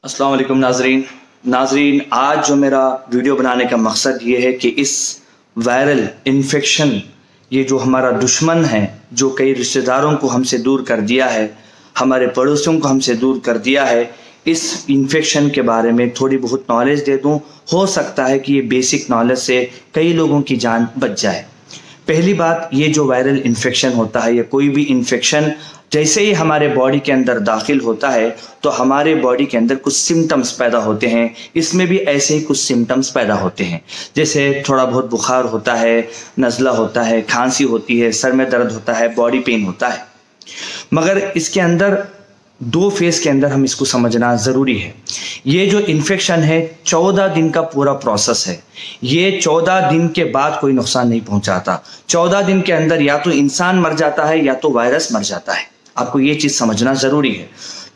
अस्सलाम वालेकुम नाजरीन, आज जो मेरा वीडियो बनाने का मकसद ये है कि इस वायरल इन्फेक्शन, ये जो हमारा दुश्मन है, जो कई रिश्तेदारों को हमसे दूर कर दिया है, हमारे पड़ोसियों को हमसे दूर कर दिया है, इस इन्फेक्शन के बारे में थोड़ी बहुत नॉलेज दे दूं। हो सकता है कि ये बेसिक नॉलेज से कई लोगों की जान बच जाए। पहली बात, ये जो वायरल इन्फेक्शन होता है या कोई भी इन्फेक्शन जैसे ही हमारे बॉडी के अंदर दाखिल होता है तो हमारे बॉडी के अंदर कुछ सिम्टम्स पैदा होते हैं। इसमें भी ऐसे ही कुछ सिम्टम्स पैदा होते हैं, जैसे थोड़ा बहुत बुखार होता है, नज़ला होता है, खांसी होती है, सर में दर्द होता है, बॉडी पेन होता है। मगर इसके अंदर दो फेज के अंदर हम इसको समझना ज़रूरी है। ये जो इन्फेक्शन है 14 दिन का पूरा प्रोसेस है। ये 14 दिन के बाद कोई नुकसान नहीं पहुंचाता। 14 दिन के अंदर या तो इंसान मर जाता है या तो वायरस मर जाता है। आपको ये चीज़ समझना ज़रूरी है।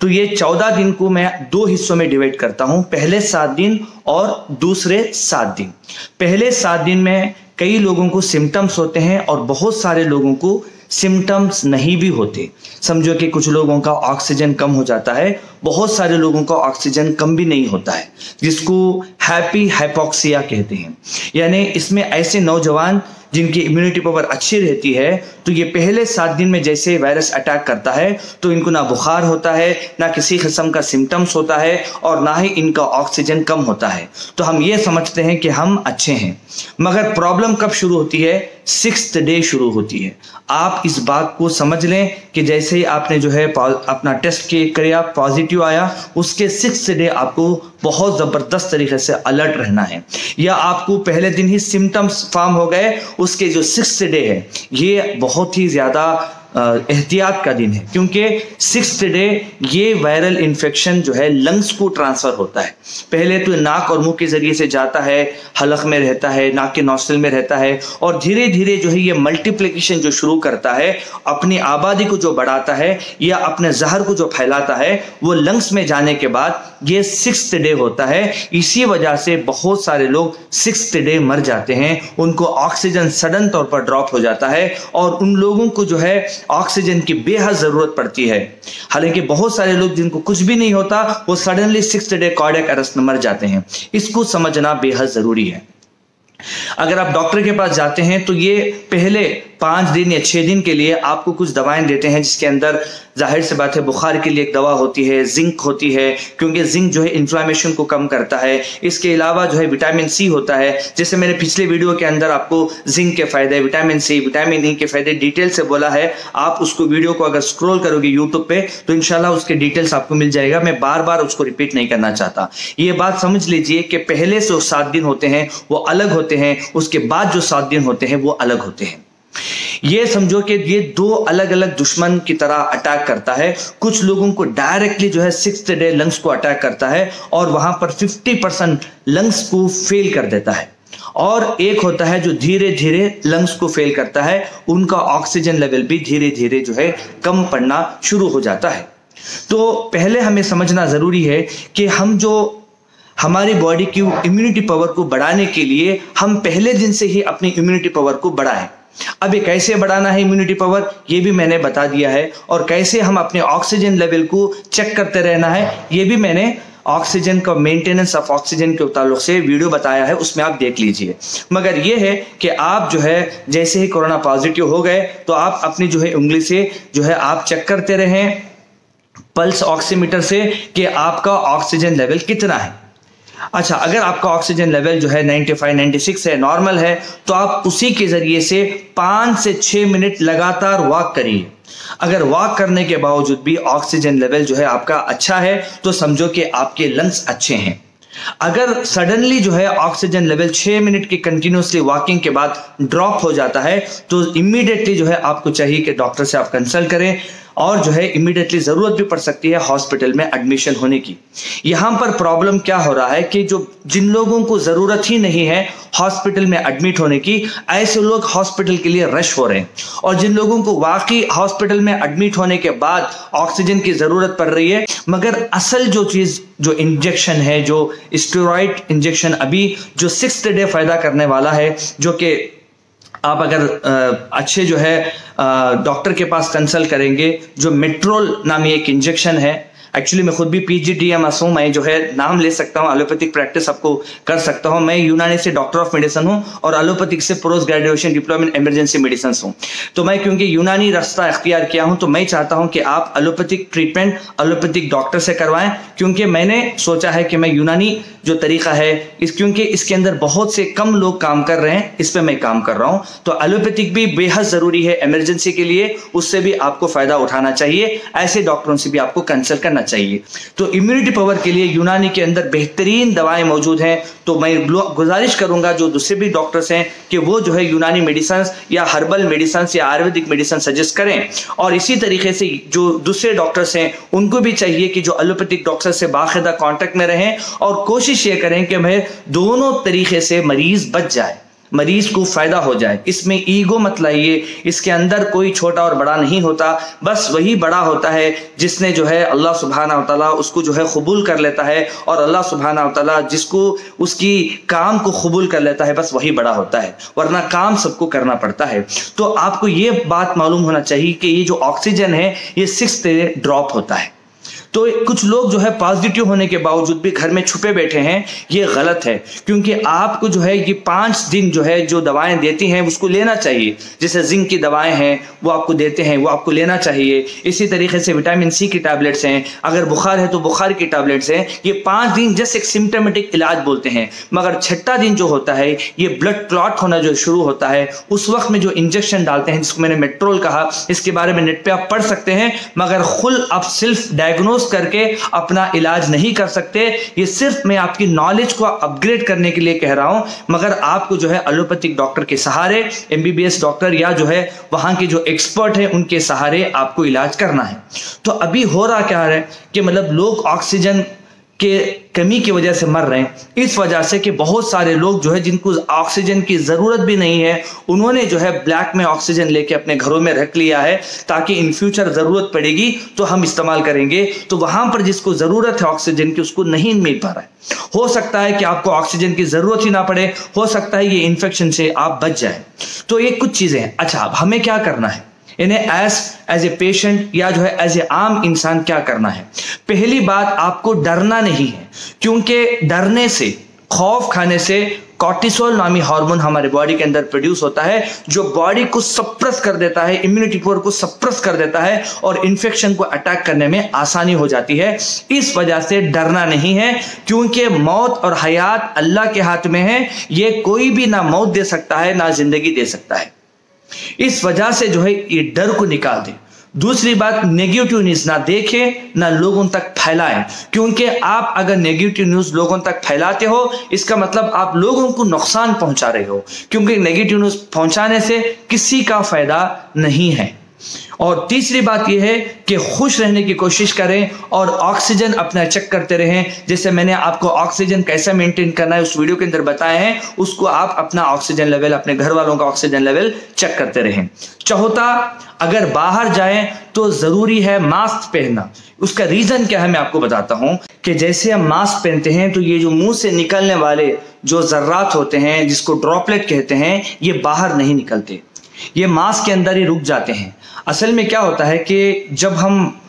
तो ये 14 दिन को मैं दो हिस्सों में डिवाइड करता हूं, पहले 7 दिन और दूसरे 7 दिन। पहले 7 दिन में कई लोगों को सिम्टम्स होते हैं और बहुत सारे लोगों को सिम्टम्स नहीं भी होते। समझो कि कुछ लोगों का ऑक्सीजन कम हो जाता है, बहुत सारे लोगों का ऑक्सीजन कम भी नहीं होता है, जिसको हैप्पी हाइपोक्सिया कहते हैं। यानी इसमें ऐसे नौजवान जिनकी इम्यूनिटी पावर अच्छी रहती है, तो ये पहले 7 दिन में जैसे वायरस अटैक करता है तो इनको ना बुखार होता है, ना किसी किस्म का सिम्टम्स होता है और ना ही इनका ऑक्सीजन कम होता है। तो हम ये समझते हैं कि हम अच्छे हैं। मगर प्रॉब्लम कब शुरू होती है? 6th डे शुरू होती है। आप इस बात को समझ लें कि जैसे ही आपने जो है अपना टेस्ट किया, पॉजिटिव आया, उसके 6th डे आपको बहुत ज़बरदस्त तरीके से अलर्ट रहना है। या आपको पहले दिन ही सिम्टम्स फॉर्म हो गए, उसके जो 6th डे है, ये बहुत ही ज़्यादा एहतियात का दिन है, क्योंकि 6th डे ये वायरल इन्फेक्शन जो है लंग्स को ट्रांसफ़र होता है। पहले तो नाक और मुंह के ज़रिए से जाता है, हलक में रहता है, नाक के नॉस्ट्रिल में रहता है, और धीरे धीरे जो है ये मल्टीप्लिकेशन जो शुरू करता है, अपनी आबादी को जो बढ़ाता है या अपने जहर को जो फैलाता है, वो लंग्स में जाने के बाद ये 6th डे होता है। इसी वजह से बहुत सारे लोग 6th डे मर जाते हैं, उनको ऑक्सीजन सडन तौर पर ड्रॉप हो जाता है और उन लोगों को जो है ऑक्सीजन की बेहद जरूरत पड़ती है। हालांकि बहुत सारे लोग जिनको कुछ भी नहीं होता, वो suddenly 6th day cardiac arrest में मर जाते हैं। इसको समझना बेहद जरूरी है। अगर आप डॉक्टर के पास जाते हैं तो ये पहले 5 दिन या 6 दिन के लिए आपको कुछ दवाएं देते हैं, जिसके अंदर जाहिर सी बात है बुखार के लिए एक दवा होती है, जिंक होती है, क्योंकि जिंक जो है इन्फ्लामेशन को कम करता है। इसके अलावा जो है विटामिन सी होता है, जैसे मैंने पिछले वीडियो के अंदर आपको जिंक के फायदे, विटामिन सी, विटामिन ई के फायदे डिटेल से बोला है। आप उसको वीडियो को अगर स्क्रॉल करोगे यूट्यूब पे तो इंशाल्लाह उसके डिटेल्स आपको मिल जाएगा। मैं बार बार उसको रिपीट नहीं करना चाहता। ये बात समझ लीजिए कि पहले से 7 दिन होते हैं वो अलग होते हैं, उसके बाद जो 7 दिन होते हैं वो अलग होते हैं। ये समझो कि ये दो अलग अलग दुश्मन की तरह अटैक करता है। कुछ लोगों को डायरेक्टली जो है 6th डे लंग्स को अटैक करता है और वहां पर 50% लंग्स को फेल कर देता है, और एक होता है जो धीरे धीरे लंग्स को फेल करता है, उनका ऑक्सीजन लेवल भी धीरे धीरे जो है कम पड़ना शुरू हो जाता है। तो पहले हमें समझना जरूरी है कि हम जो हमारी बॉडी की इम्यूनिटी पावर को बढ़ाने के लिए हम पहले दिन से ही अपनी इम्यूनिटी पावर को बढ़ाएं। अब ये कैसे बढ़ाना है इम्यूनिटी पावर, ये भी मैंने बता दिया है, और कैसे हम अपने ऑक्सीजन लेवल को चेक करते रहना है, ये भी मैंने ऑक्सीजन का मेंटेनेंस ऑफ ऑक्सीजन के ताल्लुक से वीडियो बताया है, उसमें आप देख लीजिए। मगर ये है कि आप जो है जैसे ही कोरोना पॉजिटिव हो गए तो आप अपनी जो है उंगली से जो है आप चेक करते रहें पल्स ऑक्सीमीटर से कि आपका ऑक्सीजन लेवल कितना है। अच्छा, अगर आपका ऑक्सीजन लेवल जो है 95-96 है, नॉर्मल है, तो आप उसी के जरिए से 5 से 6 मिनट लगातार वॉक करिए। अगर वॉक करने के बावजूद भी ऑक्सीजन लेवल जो है आपका अच्छा है तो समझो कि आपके लंग्स अच्छे हैं। अगर सडनली जो है ऑक्सीजन लेवल 6 मिनट की कंटिन्यूसली वॉकिंग के बाद ड्रॉप हो जाता है तो इमीडिएटली जो है आपको चाहिए कि डॉक्टर से आप कंसल्ट करें, और जो है इमीडिएटली जरूरत भी पड़ सकती है हॉस्पिटल में एडमिशन होने की। यहां पर प्रॉब्लम क्या हो रहा है कि जो जिन लोगों को जरूरत ही नहीं है हॉस्पिटल में एडमिट होने की, ऐसे लोग हॉस्पिटल के लिए रश हो रहे हैं, और जिन लोगों को वाकई हॉस्पिटल में एडमिट होने के बाद ऑक्सीजन की जरूरत पड़ रही है, मगर असल जो चीज जो इंजेक्शन है, जो स्टेरॉइड इंजेक्शन अभी जो 6th डे फायदा करने वाला है, जो कि आप अगर अच्छे जो है डॉक्टर के पास कंसल्ट करेंगे, जो मेट्रोल नामी एक इंजेक्शन है, एक्चुअली मैं खुद भी PGDMS हूँ, मैं जो है नाम ले सकता हूँ, एलोपैथिक प्रैक्टिस आपको कर सकता हूँ। मैं यूनानी से डॉक्टर ऑफ मेडिसिन हूँ और एलोपैथिक से post graduation diploma in emergency medicine हूँ। तो मैं क्योंकि यूनानी रास्ता इख्तियार किया हूँ तो मैं चाहता हूँ कि आप एलोपैथिक ट्रीटमेंट एलोपैथिक डॉक्टर से करवाएं, क्योंकि मैंने सोचा है कि मैं यूनानी जो तरीका है क्योंकि इसके अंदर बहुत से कम लोग काम कर रहे हैं, इस पे मैं काम कर रहा हूं। तो एलोपैथिक भी बेहद जरूरी है इमरजेंसी के लिए, उससे भी आपको फायदा उठाना चाहिए, ऐसे डॉक्टरों से भी आपको कंसल्ट करना चाहिए। तो इम्यूनिटी पावर के लिए यूनानी के अंदर बेहतरीन दवाएं मौजूद हैं। तो मैं गुजारिश करूंगा जो दूसरे भी डॉक्टर्स हैं कि वो जो है यूनानी मेडिसिन या हर्बल मेडिसिन या आयुर्वेदिक मेडिसिन सजेस्ट करें। और इसी तरीके से जो दूसरे डॉक्टर्स हैं उनको भी चाहिए कि जो एलोपैथिक डॉक्टर से बाकायदा कांटेक्ट में रहें और कोशिश ये करें कि भाई दोनों तरीके से मरीज बच जाए, मरीज को फायदा हो जाए। इसमें ईगो मत लाइए, इसके अंदर कोई छोटा और बड़ा नहीं होता, बस वही बड़ा होता है जिसने जो है अल्लाह सुब्हानहू व तआला उसको जो है कबूल कर लेता है, और अल्लाह सुब्हानहू व तआला जिसको उसकी काम को कबूल कर लेता है बस वही बड़ा होता है, वरना काम सबको करना पड़ता है। तो आपको ये बात मालूम होना चाहिए कि ये जो ऑक्सीजन है ये 6th डे ड्रॉप होता है। तो कुछ लोग जो है पॉजिटिव होने के बावजूद भी घर में छुपे बैठे हैं, ये गलत है, क्योंकि आपको जो है ये 5 दिन जो है जो दवाएं देती हैं उसको लेना चाहिए। जैसे जिंक की दवाएं हैं वो आपको देते हैं, वो आपको लेना चाहिए। इसी तरीके से विटामिन सी की टैबलेट्स हैं, अगर बुखार है तो बुखार की टैबलेट्स हैं। ये 5 दिन जस्ट एक सिम्टोमेटिक इलाज बोलते हैं, मगर 6ठा दिन जो होता है ये ब्लड क्लॉट होना जो शुरू होता है, उस वक्त में जो इंजेक्शन डालते हैं जिसको मैंने मेट्रोल कहा, इसके बारे में नेट पे आप पढ़ सकते हैं, मगर खुद आप सिर्फ डायग्नोज करके अपना इलाज नहीं कर सकते। ये सिर्फ मैं आपकी नॉलेज को अपग्रेड करने के लिए कह रहा हूं, मगर आपको जो है एलोपैथिक डॉक्टर के सहारे, MBBS डॉक्टर या जो है वहां के जो एक्सपर्ट हैं उनके सहारे आपको इलाज करना है। तो अभी हो रहा क्या है कि मतलब लोग ऑक्सीजन के कमी की वजह से मर रहे हैं, इस वजह से कि बहुत सारे लोग जो है जिनको ऑक्सीजन की जरूरत भी नहीं है, उन्होंने जो है ब्लैक में ऑक्सीजन लेके अपने घरों में रख लिया है ताकि इन फ्यूचर जरूरत पड़ेगी तो हम इस्तेमाल करेंगे। तो वहां पर जिसको जरूरत है ऑक्सीजन की उसको नहीं मिल पा रहा है। हो सकता है कि आपको ऑक्सीजन की जरूरत ही ना पड़े, हो सकता है ये इन्फेक्शन से आप बच जाए। तो ये कुछ चीजें हैं। अच्छा, अब हमें क्या करना है, इन्हें एज ए पेशेंट या जो है एज ए आम इंसान क्या करना है। पहली बात, आपको डरना नहीं है, क्योंकि डरने से, खौफ खाने से कॉर्टिसोल नामी हार्मोन हमारे बॉडी के अंदर प्रोड्यूस होता है जो बॉडी को सप्रेस कर देता है, इम्यूनिटी पावर को सप्रेस कर देता है और इन्फेक्शन को अटैक करने में आसानी हो जाती है। इस वजह से डरना नहीं है, क्योंकि मौत और हयात अल्लाह के हाथ में है। ये कोई भी ना मौत दे सकता है ना जिंदगी दे सकता है। इस वजह से जो है ये डर को निकाल दे। दूसरी बात, नेगेटिव न्यूज ना देखें ना लोगों तक फैलाएं, क्योंकि आप अगर नेगेटिव न्यूज लोगों तक फैलाते हो इसका मतलब आप लोगों को नुकसान पहुंचा रहे हो, क्योंकि नेगेटिव न्यूज पहुंचाने से किसी का फायदा नहीं है। और तीसरी बात यह है कि खुश रहने की कोशिश करें और ऑक्सीजन अपना चेक करते रहें। जैसे मैंने आपको ऑक्सीजन कैसे मेंटेन करना है उस वीडियो के अंदर बताए हैं, उसको आप अपना ऑक्सीजन लेवल, अपने घर वालों का ऑक्सीजन लेवल चेक करते रहें। चौथा, अगर बाहर जाएं तो जरूरी है मास्क पहनना। उसका रीजन क्या है मैं आपको बताता हूं कि जैसे हम मास्क पहनते हैं तो ये जो मुंह से निकलने वाले जो जर्रात होते हैं जिसको ड्रॉपलेट कहते हैं, ये बाहर नहीं निकलते, ये मास्क के अंदर ही रुक जाते हैं। असल में क्या होता है कि जब हम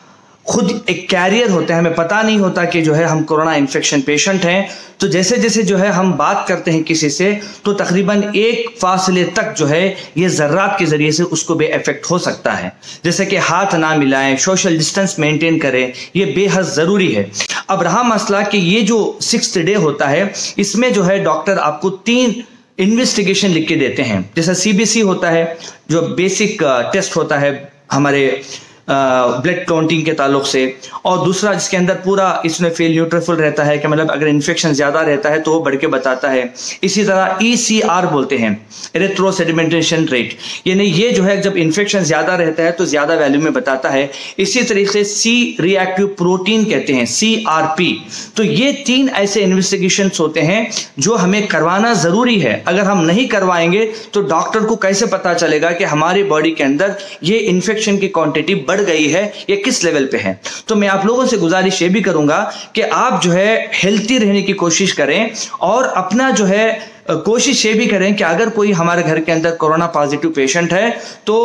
खुद एक कैरियर होते हैं, हमें पता नहीं होता कि जो है हम कोरोना इन्फेक्शन पेशेंट हैं, तो जैसे जैसे जो है हम बात करते हैं किसी से तो तकरीबन एक फासले तक जो है ये जर्रात के जरिए से उसको भी इफेक्ट हो सकता है। जैसे कि हाथ ना मिलाएं, सोशल डिस्टेंस मेंटेन करें, ये बेहद ज़रूरी है। अब रहा मसला कि ये जो 6th डे होता है इसमें जो है डॉक्टर आपको 3 इन्वेस्टिगेशन लिख के देते हैं। जैसा CBC होता है जो बेसिक टेस्ट होता है हमारे ब्लड काउंटिंग के ताल्लुक से, और दूसरा जिसके अंदर पूरा इसमें फेल न्यूट्रोफिल रहता है कि मतलब अगर इन्फेक्शन ज़्यादा रहता है तो वो बढ़ के बताता है। इसी तरह ECR बोलते हैं, एरिथ्रो सेडिमेंटेशन रेट, यानी ये जो है जब इन्फेक्शन ज़्यादा रहता है तो ज़्यादा वैल्यू में बताता है। इसी तरीके से C रिएक्टिव प्रोटीन कहते हैं, CRP। तो ये 3 ऐसे इन्वेस्टिगेशन होते हैं जो हमें करवाना ज़रूरी है। अगर हम नहीं करवाएंगे तो डॉक्टर को कैसे पता चलेगा कि हमारी बॉडी के अंदर ये इन्फेक्शन की क्वांटिटी बढ़ गई है या किस लेवल पे है। तो मैं आप लोगों से गुजारिश ये भी करूंगा कि आप जो है हेल्थी रहने की कोशिश करें और अपना जो है कोशिश ये भी करें कि अगर कोई हमारे घर के अंदर कोरोना पॉजिटिव पेशेंट है तो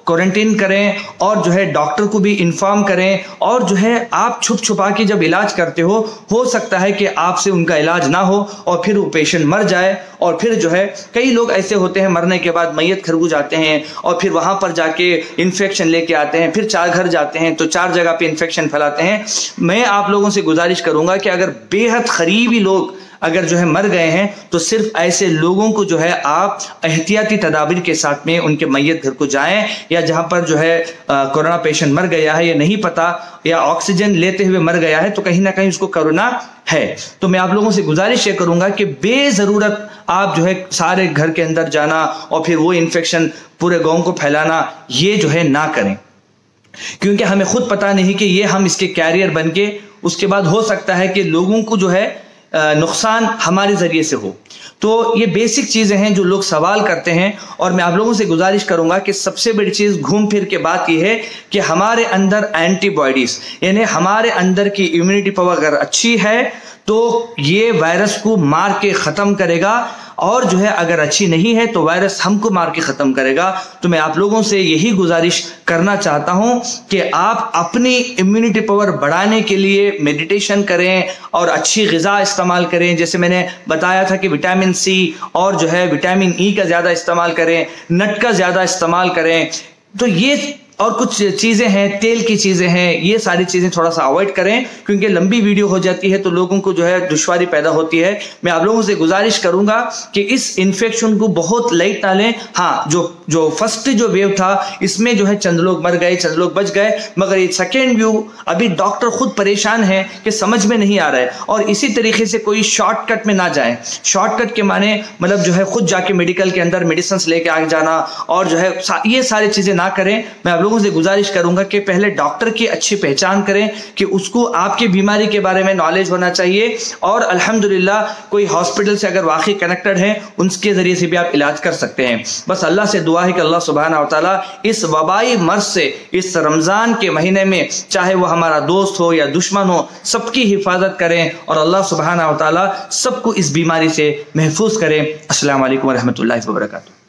क्वारंटीन करें और जो है डॉक्टर को भी इन्फॉर्म करें। और जो है आप छुप छुपा के जब इलाज करते हो सकता है कि आपसे उनका इलाज ना हो और फिर वो पेशेंट मर जाए। और फिर जो है कई लोग ऐसे होते हैं मरने के बाद मैयत खरगू जाते हैं और फिर वहां पर जाके इन्फेक्शन लेके आते हैं, फिर 4 घर जाते हैं तो 4 जगह पे इन्फेक्शन फैलाते हैं। मैं आप लोगों से गुजारिश करूंगा कि अगर बेहद करीबी लोग अगर जो है मर गए हैं तो सिर्फ ऐसे लोगों को जो है आप एहतियाती तदाबीर के साथ में उनके मैयत घर को जाएं, या जहां पर जो है कोरोना पेशेंट मर गया है या नहीं पता, या ऑक्सीजन लेते हुए मर गया है तो कहीं ना कहीं उसको कोरोना है। तो मैं आप लोगों से गुजारिश ये करूंगा कि बेजरूरत आप जो है सारे घर के अंदर जाना और फिर वो इन्फेक्शन पूरे गांव को फैलाना, ये जो है ना करें, क्योंकि हमें खुद पता नहीं कि ये हम इसके कैरियर बन के उसके बाद हो सकता है कि लोगों को जो है नुकसान हमारे जरिए से हो। तो ये बेसिक चीजें हैं जो लोग सवाल करते हैं और मैं आप लोगों से गुजारिश करूंगा कि सबसे बड़ी चीज घूम फिर के बात यह है कि हमारे अंदर एंटीबॉडीज यानी हमारे अंदर की इम्यूनिटी पावर अगर अच्छी है तो ये वायरस को मार के खत्म करेगा, और जो है अगर अच्छी नहीं है तो वायरस हमको मार के खत्म करेगा। तो मैं आप लोगों से यही गुजारिश करना चाहता हूं कि आप अपनी इम्यूनिटी पावर बढ़ाने के लिए मेडिटेशन करें और अच्छी ग़िज़ा इस्तेमाल करें। जैसे मैंने बताया था कि विटामिन सी और जो है विटामिन ई का ज़्यादा इस्तेमाल करें, नट का ज़्यादा इस्तेमाल करें। तो ये और कुछ चीज़ें हैं, तेल की चीज़ें हैं, ये सारी चीज़ें थोड़ा सा अवॉइड करें क्योंकि लंबी वीडियो हो जाती है तो लोगों को जो है दुश्वारी पैदा होती है। मैं आप लोगों से गुजारिश करूंगा कि इस इन्फेक्शन को बहुत लाइट ना लें। हाँ, जो फर्स्ट जो वेव था इसमें जो है चंद लोग मर गए, चंद लोग बच गए, मगर ये सेकेंड वेव अभी डॉक्टर खुद परेशान है कि समझ में नहीं आ रहा है। और इसी तरीके से कोई शॉर्टकट में ना जाए। शॉर्टकट के माने मतलब जो है खुद जाके मेडिकल के अंदर मेडिसिन लेके आ जाना और जो है ये सारी चीज़ें ना करें। मैं आप लोगों से गुजारिश करूंगा कि पहले डॉक्टर की अच्छी पहचान करें कि उसको आपकी बीमारी के बारे में नॉलेज होना चाहिए, और अल्हम्दुलिल्लाह कोई हॉस्पिटल से अगर वाकई कनेक्टेड है उनके जरिए से भी आप इलाज कर सकते हैं। बस अल्लाह से दुआ है कि अल्लाह सुब्हानहू व तआला इस वबाई मर्ज से इस रमज़ान के महीने में चाहे वो हमारा दोस्त हो या दुश्मन हो सबकी हिफाजत करें और अल्लाह सुब्हानहू व तआला सबको इस बीमारी से महफूज करें। अस्सलामु अलैकुम व रहमतुल्लाहि व बरकातुहू।